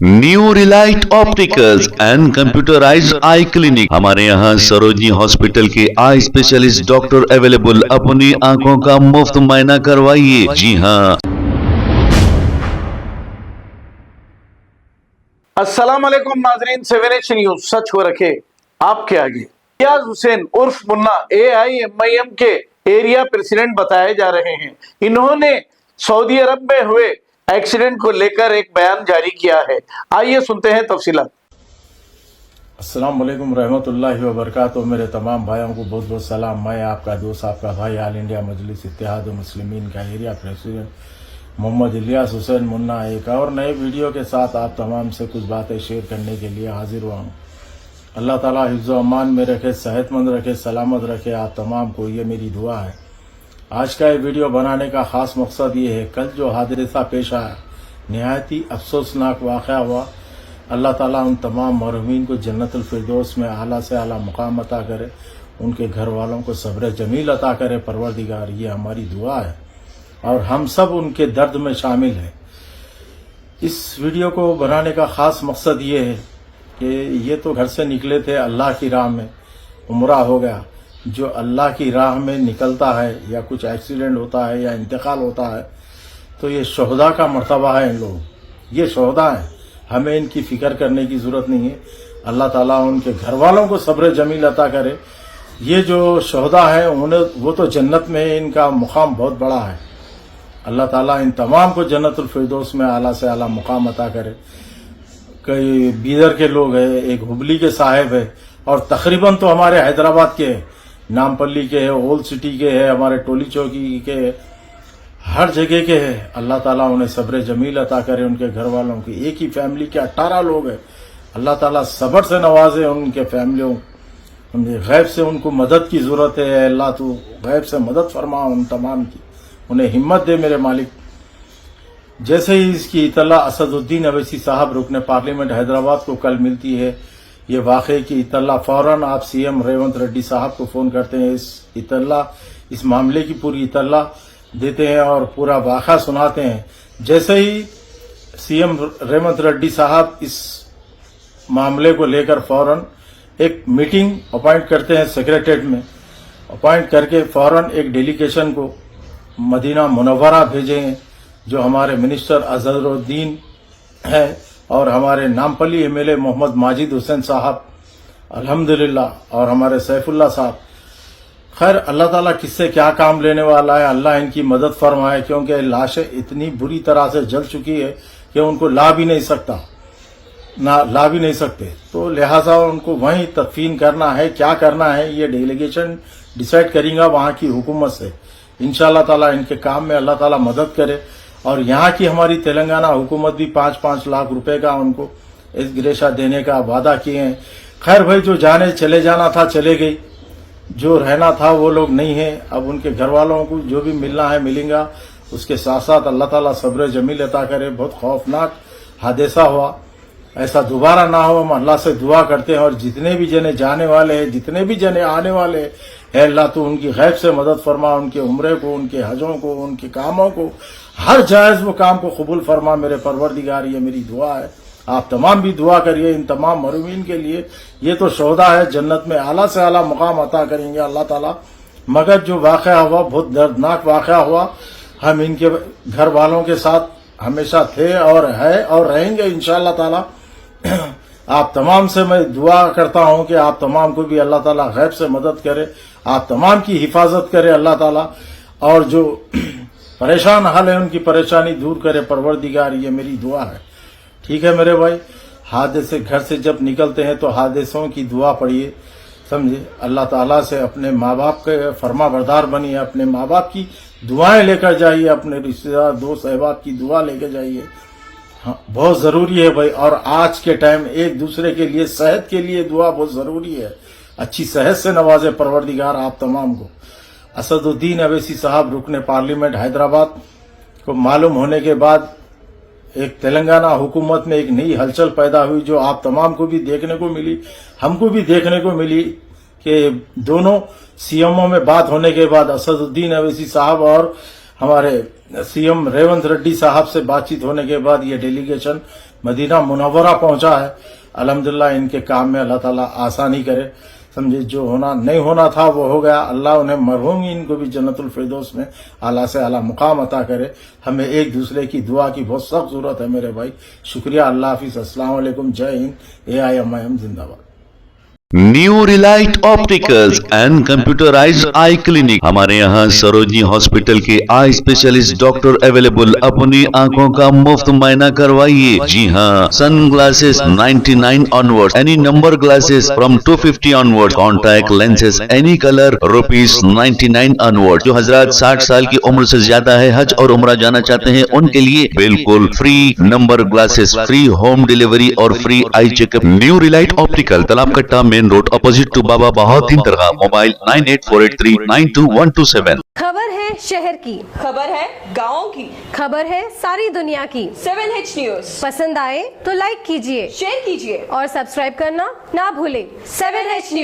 New Relight opticals and computerised I clinic. हमारे यहाँ Sarojini hospital के आई स्पेशलिस्ट डॉक्टर अवेलेबल। अपनी आंखों का मुफ्त मुआयना करवाइए। जी हाँ। अस्सलाम वालेकुम नाजरीन, 7H न्यूज सच को रखे आपके आगे। रियाज हुसैन उर्फ मुन्ना AIMIM के एरिया प्रेसिडेंट बताए जा रहे हैं। इन्होंने सऊदी अरब में हुए एक्सीडेंट को लेकर एक बयान जारी किया है। आइए सुनते हैं तफसीलात। अस्सलाम वालेकुम रहमतुल्लाहि व बरकातुहू। मेरे तमाम भाइयों को बहुत बहुत सलाम। मैं आपका दोस्त, आपका भाई, ऑल इंडिया मजलिस इत्तेहाद मुस्लिमीन का एरिया प्रेसिडेंट मोहम्मद इलियास हुसैन मुन्ना एक और नए वीडियो के साथ आप तमाम से कुछ बातें शेयर करने के लिए हाजिर हुआ हूँ। अल्लाह ताला हिफ्ज़ व अमान में रखे, सेहतमंद रखे, सलामत रखे आप तमाम को, ये मेरी दुआ है। आज का ये वीडियो बनाने का ख़ास मकसद ये है, कल जो हादसा पेश आया, नहायत ही अफसोसनाक वाक़या हुआ। अल्लाह ताला उन तमाम मरहूमीन को जन्नतुल फिरदौस में आला से आला मुकाम अता करे, उनके घर वालों को सब्र जमील अता करे परवरदिगार, ये हमारी दुआ है और हम सब उनके दर्द में शामिल हैं। इस वीडियो को बनाने का ख़ास मकसद ये है कि ये तो घर से निकले थे अल्लाह की राह में, उम्रा हो गया। जो अल्लाह की राह में निकलता है या कुछ एक्सीडेंट होता है या इंतकाल होता है तो ये शहदा का मर्तबा है। इन लोग ये शहदा है, हमें इनकी फ़िक्र करने की ज़रूरत नहीं है। अल्लाह ताला उनके घर वालों को सब्र जमील अता करे। ये जो शहदा है उन्हें वो तो जन्नत में इनका मुकाम बहुत बड़ा है। अल्लाह ताला इन तमाम को जन्नतुल फिरदौस में आला से आला मुकाम अता करे। कई बीदर के लोग हैं, एक हुबली के साहिब है और तकरीबन तो हमारे हैदराबाद के हैं, नामपल्ली के हैं, ओल्ड सिटी के हैं, हमारे टोली चौकी के हैं, हर जगह के हैं। अल्लाह ताला उन्हें सब्र जमील अता करे। उनके घर वालों की एक ही फैमिली के 18 लोग हैं। अल्लाह ताला सब्र से नवाजे उनके फैमिलियों। गैब से उनको मदद की ज़रूरत है। अल्लाह तू गैब से मदद फरमा उन तमाम की, उन्हें हिम्मत दे मेरे मालिक। जैसे ही इसकी इतला असदुद्दीन अवैसी साहब रुकने पार्लियामेंट हैदराबाद को कल मिलती है, ये वाक़े की इतला फौरन आप CM रेवंत रेड्डी साहब को फ़ोन करते हैं। इस मामले की पूरी इतला देते हैं और पूरा वाक़ा सुनाते हैं। जैसे ही CM रेवंत रेड्डी साहब इस मामले को लेकर फौरन एक मीटिंग अपॉइंट करते हैं, सेक्रेटरीट में अपॉइंट करके फौरन एक डेलीगेशन को मदीना मुनव्वरा भेजे हैं, जो हमारे मिनिस्टर अजहरुद्दीन हैं और हमारे नामपल्ली MLA मोहम्मद माजिद हुसैन साहब अल्हम्दुलिल्लाह और हमारे सैफुल्लाह साहब। खैर अल्लाह ताला किससे क्या काम लेने वाला है, अल्लाह इनकी मदद फरमाए, क्योंकि लाशें इतनी बुरी तरह से जल चुकी है कि उनको ला भी नहीं सकते। तो लिहाजा उनको वहीं तदफीन करना है। क्या करना है ये डेलीगेशन डिसाइड करेगा वहाँ की हुकूमत से। इंशाअल्लाह ताला इनके काम में अल्लाह ताला मदद करे। और यहाँ की हमारी तेलंगाना हुकूमत भी 5-5 लाख रुपए का उनको ग्रेशा देने का वादा किए हैं। खैर भाई, जो चले जाना था चले गई, जो रहना था वो लोग नहीं है। अब उनके घर वालों को जो भी मिलना है मिलेगा। उसके साथ साथ अल्लाह ताला सब्र जमील अता करे। बहुत खौफनाक हादसा हुआ, ऐसा दोबारा ना हो, हम अल्लाह से दुआ करते हैं। और जितने भी जने जाने वाले हैं, जितने भी जने आने वाले हैं, अल्लाह तो उनकी गैब से मदद फरमा, उनके उम्रे को, उनके हजों को, उनके कामों को, हर जायज वो काम को कबूल फरमा मेरे परवरदिगार। ये मेरी दुआ है, आप तमाम भी दुआ करिए इन तमाम मरूमीन के लिए। ये तो शोहदा है, जन्नत में आला से आला मुकाम अता करेंगे अल्लाह ताला। मगर जो वाक़या हुआ बहुत दर्दनाक वाक़या हुआ। हम इनके घर वालों के साथ हमेशा थे और है और रहेंगे इंशाअल्लाह ताला। आप तमाम से मैं दुआ करता हूं कि आप तमाम को भी अल्लाह ताला गैब से मदद करे, आप तमाम की हिफाजत करे अल्लाह ताला। और जो परेशान हाल है उनकी परेशानी दूर करे परवरदिगार, ये मेरी दुआ है। ठीक है मेरे भाई, हादसे घर से जब निकलते हैं तो हादसों की दुआ पढ़िए, समझे। अल्लाह ताला से अपने माँ बाप के फर्मा बरदार बनिए, अपने माँ बाप की दुआएं लेकर जाइए, अपने रिश्तेदार दोस्त अहबाब की दुआ लेकर जाइए। हाँ, बहुत ज़रूरी है भाई। और आज के टाइम एक दूसरे के लिए, सेहत के लिए दुआ बहुत ज़रूरी है। अच्छी सेहत से नवाजे परवरदिगार आप तमाम को। असदुद्दीन अवैसी साहब रुकने पार्लियामेंट हैदराबाद को मालूम होने के बाद एक तेलंगाना हुकूमत में एक नई हलचल पैदा हुई, जो आप तमाम को भी देखने को मिली, हमको भी देखने को मिली कि दोनों CMO में बात होने के बाद असदुद्दीन अवैसी साहब और हमारे CM रेवंत रेड्डी साहब से बातचीत होने के बाद ये डेलीगेशन मदीना मुनव्वरा पहुंचा है। अल्हम्दुलिल्लाह इनके काम में अल्लाह ताला आसानी करे। समझे जो होना नहीं होना था वो हो गया। अल्लाह उन्हें मरहूम इनको भी जन्नतुल फिरदौस में आला से आला मुकाम अता करे। हमें एक दूसरे की दुआ की बहुत सख्त जरूरत है मेरे भाई। शुक्रिया, अल्लाह हाफिज, अस्सलाम वालेकुम, जय हिंद, AIMIM जिंदाबाद। New Relight opticals and computerised I clinic, हमारे यहाँ सरोजनी हॉस्पिटल के आई स्पेशलिस्ट डॉक्टर अवेलेबल। अपनी आंखों का मुफ्त मुआयना करवाइए। जी हाँ, sunglasses 99 onward, any number glasses from 250 onward, contact lenses any colour ₹99 onward. जो हजरात 60 साल की उम्र से ज्यादा है, हज और उम्रा जाना चाहते हैं, उनके लिए बिल्कुल free number glasses, free home delivery और free eye checkup. New relight optical, Talab Katta, main road, opposite to Baba Bahauddin Dargah. Mobile 9848392127। खबर है शहर की, खबर है गाँव की, खबर है सारी दुनिया की। 7H न्यूज पसंद आए तो लाइक कीजिए, शेयर कीजिए और सब्सक्राइब करना ना भूलें। 7H news.